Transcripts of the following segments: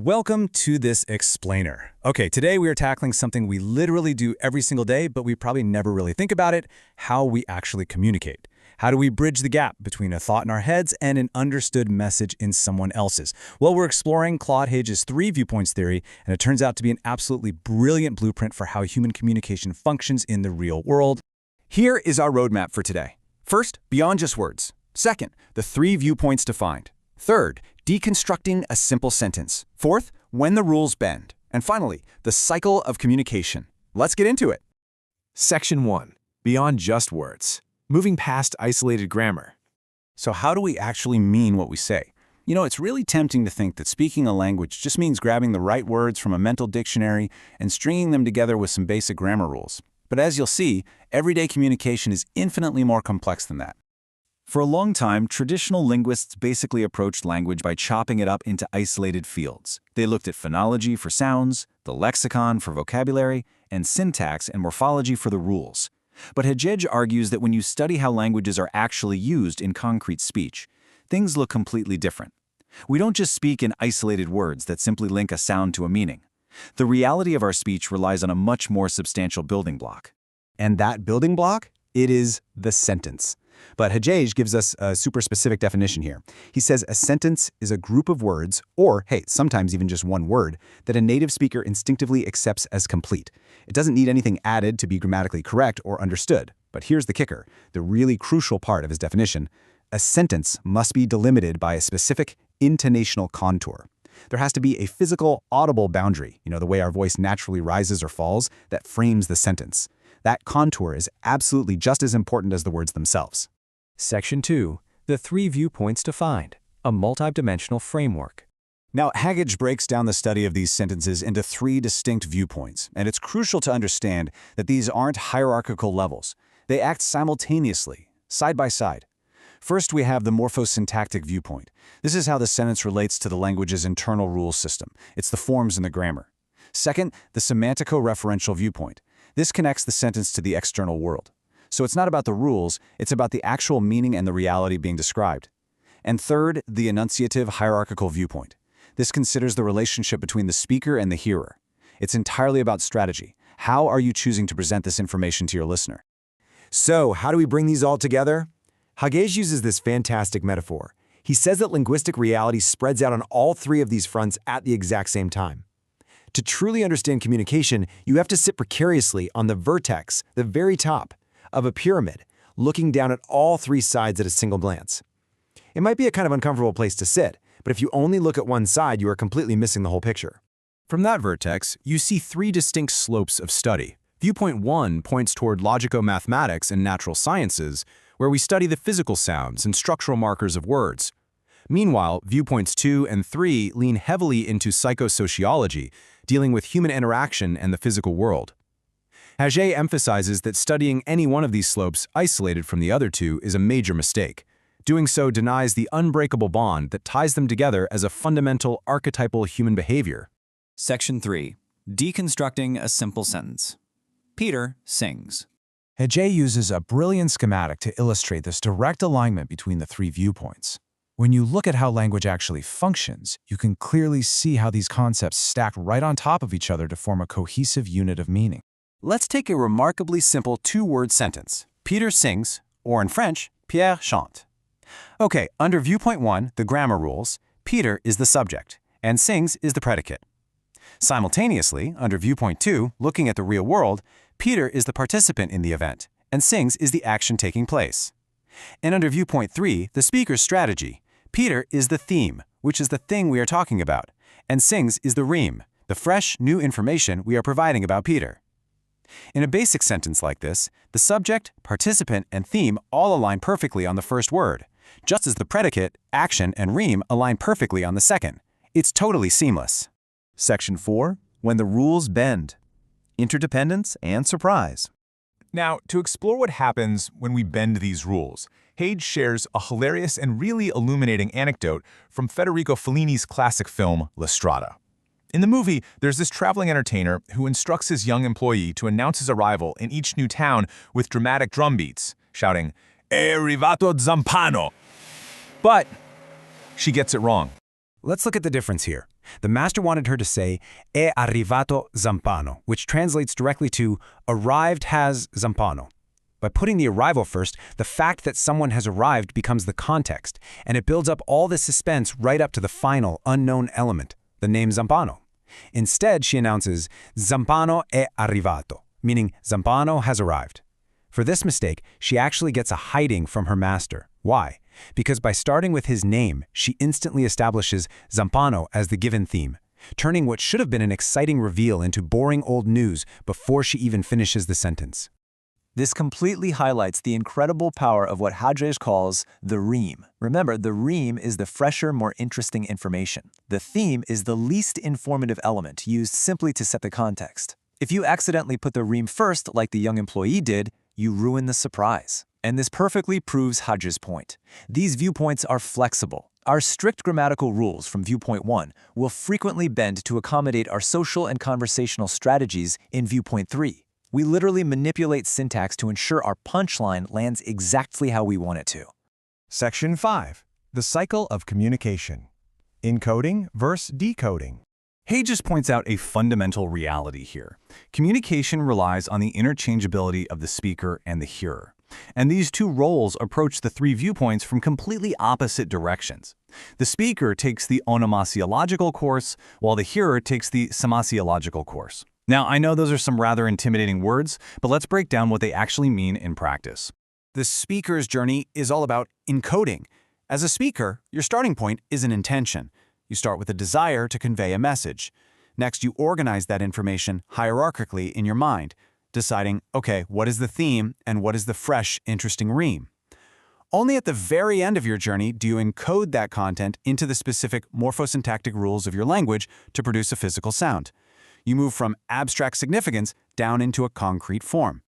Welcome to this explainer. Okay, today we are tackling something we literally do every single day, but we probably never really think about it: how we actually communicate. How do we bridge the gap between a thought in our heads and an understood message in someone else's? Well, we're exploring Claude Hagege's 3 viewpoints theory, and it turns out to be an absolutely brilliant blueprint for how human communication functions in the real world. Here is our roadmap for today. First, beyond just words. Second, the 3 viewpoints defined. Third, deconstructing a simple sentence. Fourth, when the rules bend. And finally, the cycle of communication. Let's get into it. Section 1. Beyond just words. Moving past isolated grammar. So how do we actually mean what we say? You know, it's really tempting to think that speaking a language just means grabbing the right words from a mental dictionary and stringing them together with some basic grammar rules. But as you'll see, everyday communication is infinitely more complex than that. For a long time, traditional linguists basically approached language by chopping it up into isolated fields. They looked at phonology for sounds, the lexicon for vocabulary, and syntax and morphology for the rules. But Hagege argues that when you study how languages are actually used in concrete speech, things look completely different. We don't just speak in isolated words that simply link a sound to a meaning. The reality of our speech relies on a much more substantial building block. And that building block? It is the sentence. But Hagege gives us a super specific definition here. He says a sentence is a group of words, or, hey, sometimes even just one word, that a native speaker instinctively accepts as complete. It doesn't need anything added to be grammatically correct or understood. But here's the kicker, the really crucial part of his definition. A sentence must be delimited by a specific intonational contour. There has to be a physical, audible boundary, the way our voice naturally rises or falls, that frames the sentence. That contour is absolutely just as important as the words themselves. Section 2. The 3 viewpoints defined. A multidimensional framework. Now, Hagege breaks down the study of these sentences into 3 distinct viewpoints, and it's crucial to understand that these aren't hierarchical levels. They act simultaneously, side by side. First, we have the morphosyntactic viewpoint. This is how the sentence relates to the language's internal rule system. It's the forms and the grammar. Second, the semantico-referential viewpoint. This connects the sentence to the external world. So it's not about the rules, it's about the actual meaning and the reality being described. And third, the enunciative hierarchical viewpoint. This considers the relationship between the speaker and the hearer. It's entirely about strategy. How are you choosing to present this information to your listener? So, how do we bring these all together? Hagege uses this fantastic metaphor. He says that linguistic reality spreads out on all 3 of these fronts at the exact same time. To truly understand communication, you have to sit precariously on the vertex, the very top, of a pyramid, looking down at all 3 sides at a single glance. It might be a kind of uncomfortable place to sit, but if you only look at one side, you are completely missing the whole picture. From that vertex, you see 3 distinct slopes of study. Viewpoint 1 points toward logico-mathematics and natural sciences, where we study the physical sounds and structural markers of words. Meanwhile, viewpoints 2 and 3 lean heavily into psychosociology, dealing with human interaction and the physical world. Hagege emphasizes that studying any one of these slopes isolated from the other 2 is a major mistake. Doing so denies the unbreakable bond that ties them together as a fundamental archetypal human behavior. Section 3. Deconstructing a simple sentence. Peter sings. Hagege uses a brilliant schematic to illustrate this direct alignment between the 3 viewpoints. When you look at how language actually functions, you can clearly see how these concepts stack right on top of each other to form a cohesive unit of meaning. Let's take a remarkably simple 2-word sentence. Peter sings, or in French, Pierre chante. Okay, under viewpoint 1, the grammar rules, Peter is the subject, and sings is the predicate. Simultaneously, under viewpoint 2, looking at the real world, Peter is the participant in the event, and sings is the action taking place. And under viewpoint 3, the speaker's strategy, Peter is the theme, which is the thing we are talking about, and sings is the rime, the fresh, new information we are providing about Peter. In a basic sentence like this, the subject, participant, and theme all align perfectly on the first word, just as the predicate, action, and rime align perfectly on the second. It's totally seamless. Section 4. When the rules bend. Interdependence and surprise. Now, to explore what happens when we bend these rules, Hagege shares a hilarious and really illuminating anecdote from Federico Fellini's classic film, La Strada. In the movie, there's this traveling entertainer who instructs his young employee to announce his arrival in each new town with dramatic drum beats, shouting, "È arrivato Zampano!" But she gets it wrong. Let's look at the difference here. The master wanted her to say, è arrivato Zampano, which translates directly to, arrived has Zampano. By putting the arrival first, the fact that someone has arrived becomes the context, and it builds up all the suspense right up to the final, unknown element, the name Zampano. Instead, she announces, Zampano è arrivato, meaning Zampano has arrived. For this mistake, she actually gets a hiding from her master. Why? Because by starting with his name, she instantly establishes Zampano as the given theme, turning what should have been an exciting reveal into boring old news before she even finishes the sentence. This completely highlights the incredible power of what Hagege calls the ream. Remember, the ream is the fresher, more interesting information. The theme is the least informative element, used simply to set the context. If you accidentally put the ream first, like the young employee did, you ruin the surprise. And this perfectly proves Hagege's point. These viewpoints are flexible. Our strict grammatical rules from viewpoint 1 will frequently bend to accommodate our social and conversational strategies in viewpoint 3. We literally manipulate syntax to ensure our punchline lands exactly how we want it to. Section 5. The cycle of communication. Encoding versus decoding. Hagege points out a fundamental reality here. Communication relies on the interchangeability of the speaker and the hearer. And these two roles approach the three viewpoints from completely opposite directions. The speaker takes the onomasiological course, while the hearer takes the semasiological course. Now, I know those are some rather intimidating words, but let's break down what they actually mean in practice. The speaker's journey is all about encoding. As a speaker, your starting point is an intention. You start with a desire to convey a message. Next, you organize that information hierarchically in your mind, deciding, okay, what is the theme and what is the fresh, interesting ream? Only at the very end of your journey do you encode that content into the specific morphosyntactic rules of your language to produce a physical sound. You move from abstract significance down into a concrete form.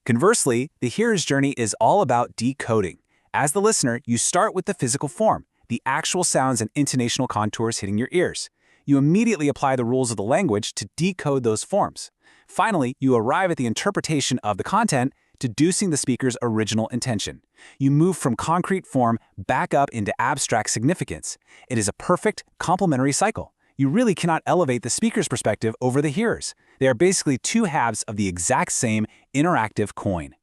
Conversely, the hearer's journey is all about decoding. As the listener, you start with the physical form, the actual sounds and intonational contours hitting your ears. You immediately apply the rules of the language to decode those forms. Finally, you arrive at the interpretation of the content, deducing the speaker's original intention. You move from concrete form back up into abstract significance. It is a perfect, complementary cycle. You really cannot elevate the speaker's perspective over the hearer's. They are basically two halves of the exact same interactive coin.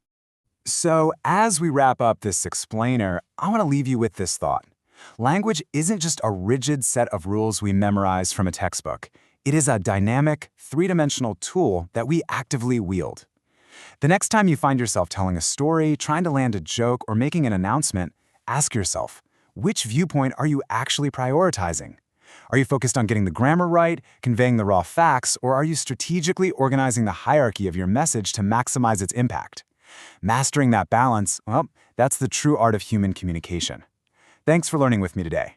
So, as we wrap up this explainer, I want to leave you with this thought. Language isn't just a rigid set of rules we memorize from a textbook. It is a dynamic, three-dimensional tool that we actively wield. The next time you find yourself telling a story, trying to land a joke, or making an announcement, ask yourself, which viewpoint are you actually prioritizing? Are you focused on getting the grammar right, conveying the raw facts, or are you strategically organizing the hierarchy of your message to maximize its impact? Mastering that balance, well, that's the true art of human communication. Thanks for learning with me today.